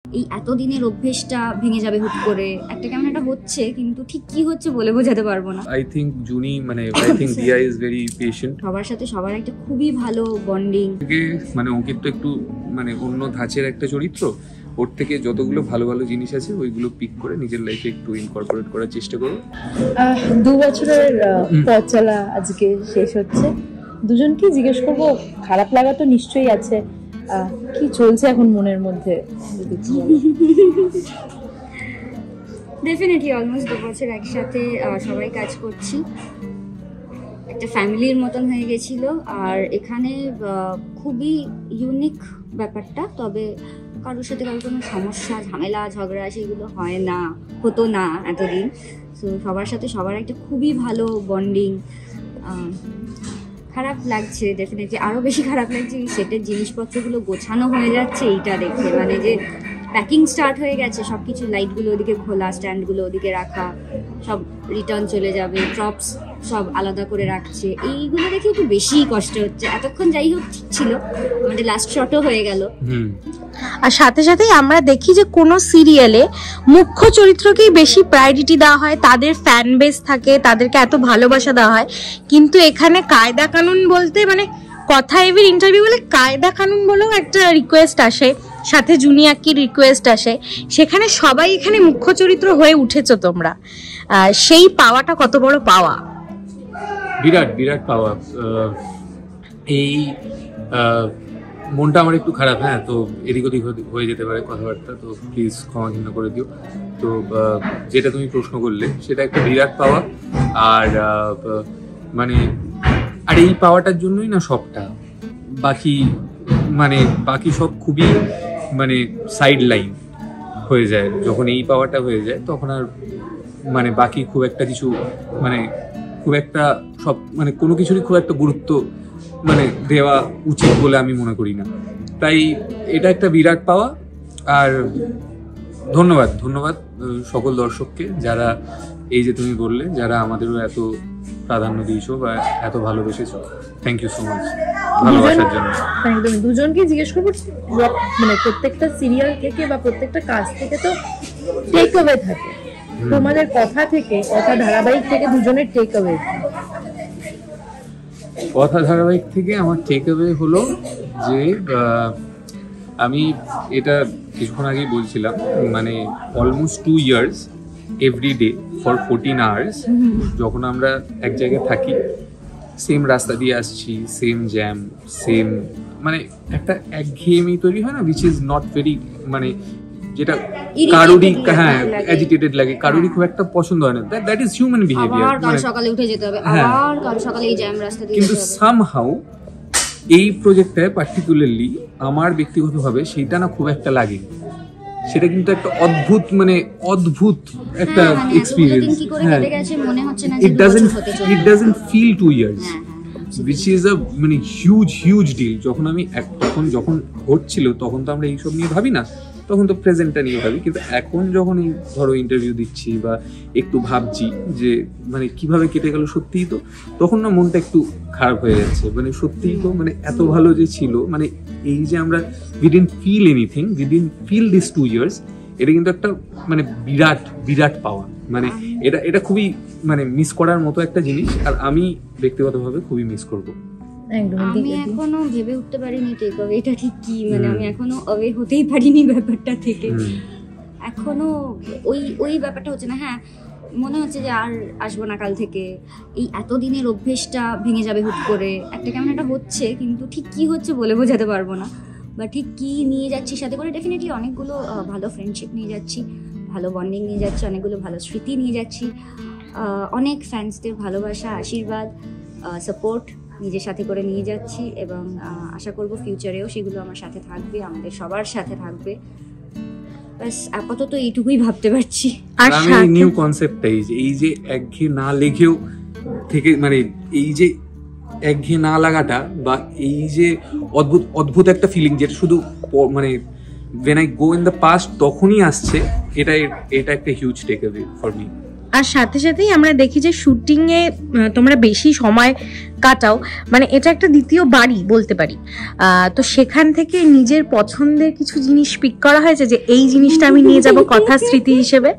এই এতদিনের অভ্যেসটা ভেঙে যাবে হুট করে, একটা কেমন একটা হচ্ছে, কিন্তু ঠিক কি হচ্ছে বলে বোঝাতে পারবো না। I think Juni I think দিয়া ইজ ভেরি পেশেন্ট। সবার সাথে সবার একটা খুবই ভালো বন্ডিং। অঙ্কিত তো একটু অন্য ধাঁচের একটা চরিত্র, ওর থেকে যতগুলো ভালো ভালো জিনিস আছে ওইগুলো পিক করে নিজের লাইফে একটু ইনকর্পোরেট করার চেষ্টা করো। 2 বছরের পথ চলা আজকে শেষ হচ্ছে। দুজনকে জিজ্ঞেস করবো, খারাপ লাগা তো নিশ্চয়ই আছে, কি চলছে এখন মনের মধ্যে? ডেফিনেটলি অলমোস্ট 2 বছর একসাথে সবাই কাজ করছি, একটা ফ্যামিলির মতন হয়ে গেছিল। আর এখানে খুবই ইউনিক ব্যাপারটা, তবে কারোর সাথে কারোর কোনো সমস্যা ঝামেলা ঝগড়া সেগুলো হতো না এতদিন। সো সবার সাথে সবার একটা খুবই ভালো বন্ডিং। খারাপ লাগছে ডেফিনেটলি, আরও বেশি খারাপ লাগছে এই সেটের জিনিসপত্রগুলো গোছানো হয়ে যাচ্ছে এইটা দেখে, মানে যে প্যাকিং স্টার্ট হয়ে গেছে, সব কিছু লাইটগুলো ওদিকে খোলা, স্ট্যান্ডগুলো ওদিকে রাখা, সব রিটার্ন চলে যাবে, প্রপস সব আলাদা করে রাখছে, এইগুলো দেখে একটু বেশিই কষ্ট হচ্ছে। এতক্ষণ যাই হোক ঠিক ছিল, আমাদের লাস্ট শটও হয়ে গেল। আর সাথে সাথেই আমরা দেখি যে কোনো সিরিয়ালে মুখ্য চরিত্রকেই বেশি প্রায়োরিটি দেওয়া হয়, তাদের ফ্যান বেস থাকে, তাদেরকে এত ভালোবাসা দেওয়া হয়। কিন্তু এখানে কায়দা কানুন বলতে, মানে কথা এভির ইন্টারভিউ বলে কায়দা কানুন বলেও একটা রিকোয়েস্ট আসে, সাথে জুনিয়াকির রিকোয়েস্ট আসে, সেখানে সবাই এখানে মুখ্য চরিত্র হয়ে উঠেছো তোমরা। সেই পাওয়াটা কত বড় পাওয়া? বিরাট বিরাট পাওয়া। এই মনটা আমার একটু খারাপ, হ্যাঁ, তো এদিক ওদিক হয়ে যেতে পারে কথাবার্তা, তো প্লিজ ক্ষমা ঘৃণা করে দিও। তো যেটা তুমি প্রশ্ন করলে সেটা একটা বিরাট পাওয়া। আর আর এই পাওয়াটার জন্যই না সবটা, বাকি সব খুবই সাইড লাইন হয়ে যায়। যখন এই পাওয়াটা হয়ে যায় তখন আর বাকি খুব একটা কিছু খুব একটা সব কোনো কিছুরই খুব একটা গুরুত্ব দেওয়া উচিত বলে আমি মনে করি না। তাই এটা একটা বিরাট পাওয়া। আর ধন্যবাদ সকল দর্শককে, যারা এই যে তুমি বললে, যারা আমাদেরও এত প্রাধান্য দিয়েছো বা এত ভালোবেসেছো। থ্যাংক ইউ সো মাচ ভালোবাসার জন্য। একদম। দুজনকে জিজ্ঞেস করবো, প্রত্যেকটা সিরিয়াল থেকে বা প্রত্যেকটা কাজ থেকে তো টেক অ্যাওয়ে থাকে, তোমাদের কথা ধারাবাহিক থেকে দুজনের টেক অ্যাওয়ে? কথা ধারাবাহিক থেকে আমার টেক অ্যাওয়ে হলো যে আমি এটা কিছুক্ষণ আগেই বলছিলাম, almost 2 years every day for 14 hours যখন আমরা এক জায়গায় থাকি, সেম রাস্তা দিয়ে আসছি, সেম জ্যাম, সেম একটা একঘেয়েমি তৈরি হয় না, উইচ ইজ নট ভেরি যেটা কারোরই অ্যাজিটেটেড লাগে, কারোরই খুব একটা পছন্দ হয় না। That is human behaviour. কাল সকালে উঠে যেতে হবে, আবার কাল সকালে এই জ্যাম রাস্তা দিয়ে কিন্তু সামহাউ এই প্রজেক্টটায় পার্টিকুলারলি আমার ব্যক্তিগতভাবে সেইটা না খুব একটা লাগে। সেটা কিন্তু একটা অদ্ভুত একটা experience. It doesn't feel 2 years, which is a huge deal. যখন ঘটছিল তখন তো আমরা এইসব নিয়ে ভাবি না, তখন তো প্রেজেন্টটা নিয়ে ভাবি। কিন্তু এখন যখন এই ধরো ইন্টারভিউ দিচ্ছি বা একটু ভাবছি যে কিভাবে কেটে গেল, সত্যিই তো তখন না মনটা একটু খারাপ হয়ে যাচ্ছে। সত্যিই তো এত ভালো যে ছিল, এই যে আমরা we didn't feel anything, we didn't feel this 2 years, এটা কিন্তু একটা বিরাট পাওয়া। এটা খুবই মিস করার মতো একটা জিনিস। আর আমি ব্যক্তিগতভাবে খুবই মিস করবো। আমি এখনো ভেবে উঠতে পারিনি টেক অ্যাওয়ে এটা ঠিক কি, আমি এখনো অ্যাওয়ে হতেই পারিনি ব্যাপারটা থেকে, এখনো ওই ব্যাপারটা হচ্ছে না। হ্যাঁ, মনে হচ্ছে যে আর আসবো না কাল থেকে, এই এতদিনের অভ্যেসটা ভেঙে যাবে হুট করে, একটা কেমন একটা হচ্ছে, কিন্তু ঠিক কি হচ্ছে বলে বোঝাতে পারবো না। বা ঠিক কি নিয়ে যাচ্ছি সাথে করে, ডেফিনেটলি অনেকগুলো ভালো ফ্রেন্ডশিপ নিয়ে যাচ্ছি, ভালো বন্ডিং নিয়ে যাচ্ছি, অনেকগুলো ভালো স্মৃতি নিয়ে যাচ্ছি, অনেক ফ্যান্সদের ভালোবাসা, আশীর্বাদ, সাপোর্ট নিজের সাথে করে নিয়ে যাচ্ছি। এবং আশা করব ফিউচারেও সেগুলো আমার সাথে থাকবে, আমাদের সবার সাথে থাকবে। বাস আপাতত এইটুকুই ভাবতে পারছি। আর আমি নিউ কনসেপ্টটাই এই যে একঘেয়ে না লেগেও থেকে, এই যে একঘেয়ে না লাগাটা বা এই যে অদ্ভুত একটা ফিলিং, যেটা শুধু when I go in the past তখনই আসছে, এটা একটা huge take away for me. আর সাথে সাথেই আমরা দেখি যে শুটিং এ তোমরা বেশি সময় কাটাও, মানে এটা একটা দ্বিতীয় বাড়ি বলতে পারি। তো সেখান থেকে নিজের পছন্দের কিছু জিনিস পিক করা হয়েছে যে এই জিনিসটা আমি নিয়ে যাব কথা স্মৃতি হিসেবে?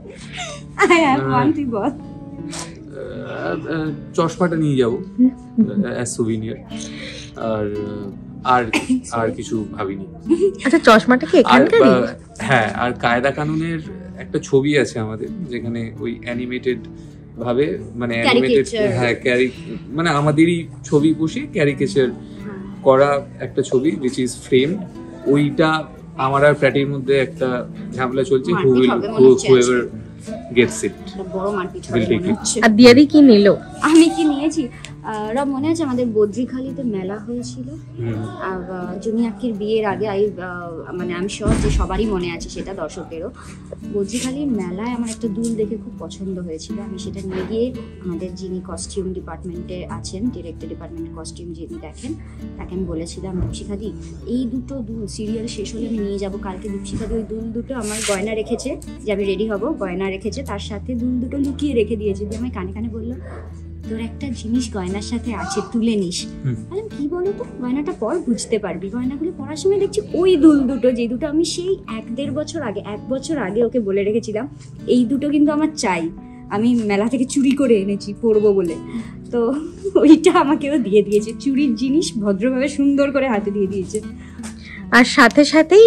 চশমাটা নিয়ে যাবো অ্যাজ সুভিনিয়ার, আর আর কিছু ভাবিনি। আচ্ছা, চশমাটা কি এখানকারই? হ্যাঁ, আর কায়দা কানুনের একটা ছবি আছে আমাদের, যেখানে ওই অ্যানিমেটেড ভাবে, মানে অ্যানিমেটেড, হ্যাঁ মানে আমাদেরই ছবি বসে ক্যারিকেচার করা একটা ছবি which is framed। ওইটা আমার আর প্র্যাটির মধ্যে একটা ঝামেলা চলছে, whoever gets it বড় মারপিট will take it। আর দিয়াদি কি নিল? আমি কি নিয়েছি? রব, মনে আছে আমাদের বদ্রিখালিতে মেলা হয়েছিল, আর জুনিয়াকির বিয়ের আগে। মানে আমি শিওর যে সবারই মনে আছে সেটা, দর্শকেরও। বদ্রিখালির মেলায় আমার একটা দুল দেখে খুব পছন্দ হয়েছিল, আমি সেটা নিয়ে গিয়ে আমাদের যিনি কস্টিউম ডিপার্টমেন্টে আছেন, ডিরেক্টর ডিপার্টমেন্টের কস্টিউম যিনি দেখেন, তাকে আমি বলেছিলাম, দীপশিখাদি এই দুটো দুল সিরিয়াল শেষ হলে আমি নিয়ে যাবো কালকে। দীপশিখাদি ওই দুল দুটো আমার গয়না রেখেছে, যে আমি রেডি হব, গয়না রেখেছে, তার সাথে দুল দুটো লুকিয়ে রেখে দিয়েছে। দিয়ে আমি কানে কানে বললো, তোর একটা জিনিস গয়নার সাথে আছে, তুলে নিস। বললাম কি বলো তো, গয়নাটা পর বুঝতে পারবি। গয়নাগুলো পরার সময় দেখছি ওই দুল দুটো, যে দুটো আমি সেই 1-1.5 বছর আগে, 1 বছর আগে ওকে বলে রেখেছিলাম এই দুটো কিন্তু আমার চাই, আমি মেলা থেকে চুরি করে এনেছি পরবো বলে। তো ওইটা আমাকেও দিয়ে দিয়েছে, চুরির জিনিস ভদ্রভাবে সুন্দর করে হাতে দিয়ে দিয়েছে। আর সাথে সাথেই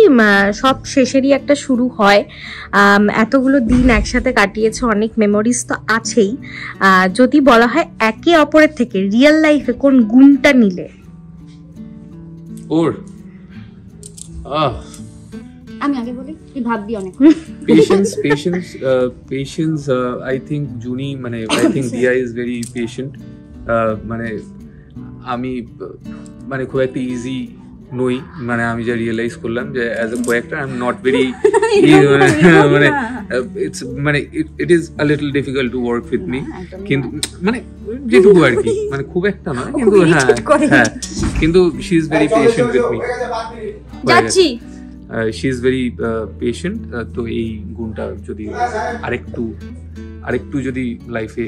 সব শেষেরই একটা শুরু হয়। এতগুলো দিন একসাথে কাটিয়েছে, অনেক মেমোরিজ তো আছেই। যদি বলা হয় একে অপরের থেকে রিয়েল লাইফে কোন গুণটা নিলে? ওর আমি আগে বলি, তুই ভাববি অনেক। পেশেন্স আই থিঙ্ক জুনি, মানে আই থিঙ্ক দিয়া ইজ ভেরি পেশেন্ট। মানে আমি মানে খুব একটা ইজি নই, মানে আমি যা রিয়েলাইজ করলাম যে as a coactor I am not very, মানে ইটস মানে it is a little difficult to work with me. কিন্তু মানে যেটুকু আর কি, মানে খুব একটা নয়, কিন্তু হ্যাঁ কিন্তু she is very patient with me. যাচ্ছি, শি ইজ ভেরি পেশেন্ট। তো এই গুণটা যদি আরেকটু যদি লাইফে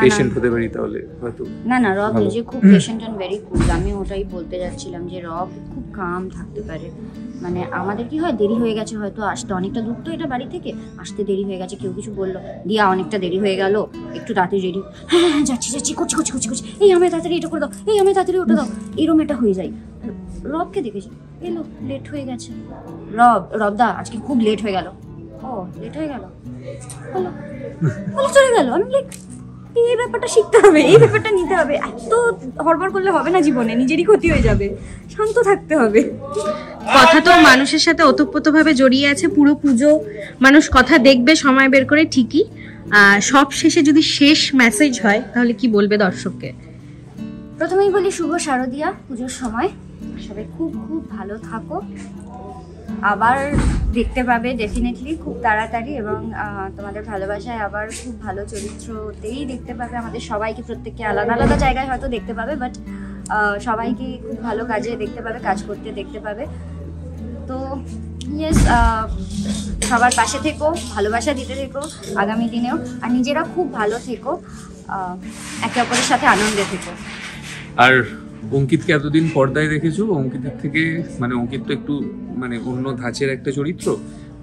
পেশেন্ট হতে পারি তাহলে হয়তো। না রব নিজে খুব পেশেন্ট এন্ড ভেরি কুল। আমি ওটাই বলতে যাচ্ছিলাম যে রব খুব কাম থাকতে পারে। মানে আমাদের কি হয়, দেরি হয়ে গেছে হয়তো আসতে, অনেকটা দূর তো এটা বাড়ি থেকে, আসতে দেরি হয়ে গেছে, কেউ কিছু বললো, দিয়া অনেকটা দেরি হয়ে গেল, একটু তাড়াতাড়ি রেডি, হ্যাঁ যাচ্ছি করছি, এই আমি তাড়াতাড়ি এটা করে দাও, এই আমি তাড়াতাড়ি ওটা দাও, এরম এটা হয়ে যায়। রবকে দেখেছি, এলো লেট হয়ে গেছে, রবদা আজকে খুব লেট হয়ে গেল, ও লেট হয়ে গেল, বলো চলে গেল। আমি লাইক এই ব্যাপারটা শিখতে হবে, এই ব্যাপারটা নিতে হবে, এত হড়বড় করলে হবে না জীবনে, নিজেরই ক্ষতি হয়ে যাবে, শান্ত থাকতে হবে। কথা তো মানুষের সাথে ওতপ্রোতভাবে জড়িয়ে আছে, পুরো পুজো মানুষ কথা দেখবে সময় বের করে ঠিকই। সব শেষে যদি শেষ মেসেজ হয় তাহলে কি বলবে দর্শককে? প্রথমেই বলি শুভ শারদিয়া পুজোর সময়, সবাই খুব খুব ভালো থাকো, আবার দেখতে পাবে ডেফিনেটলি খুব তাড়াতাড়ি, এবং তোমাদের ভালোবাসায় আবার খুব ভালো চরিত্রতেই দেখতে পাবে আমাদের সবাইকে, প্রত্যেককে আলাদা আলাদা জায়গায় হয়তো দেখতে পাবে, বাট সবাইকে খুব ভালো কাজে দেখতে পাবে, কাজ করতে দেখতে পাবে। তো ইয়েস, সবার পাশে থেকো, ভালোবাসা দিতে থেকো আগামী দিনেও, আর নিজেরা খুব ভালো থেকো, একে অপরের সাথে আনন্দে থেকো। আর অঙ্কিতকে এতদিন পর্দায় দেখেছো, অঙ্কিতের থেকে মানে অঙ্কিত তো একটু মানে অন্য ধাঁচের একটা চরিত্র,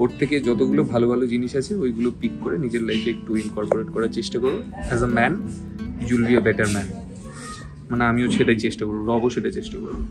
ওর থেকে যতগুলো ভালো ভালো জিনিস আছে ওইগুলো পিক করে নিজের লাইফে একটু ইনকর্পোরেট করার চেষ্টা করো। As a man you will be a better man, মানে আমিও সেটাই চেষ্টা করবো, রবও সেটাই চেষ্টা করবো।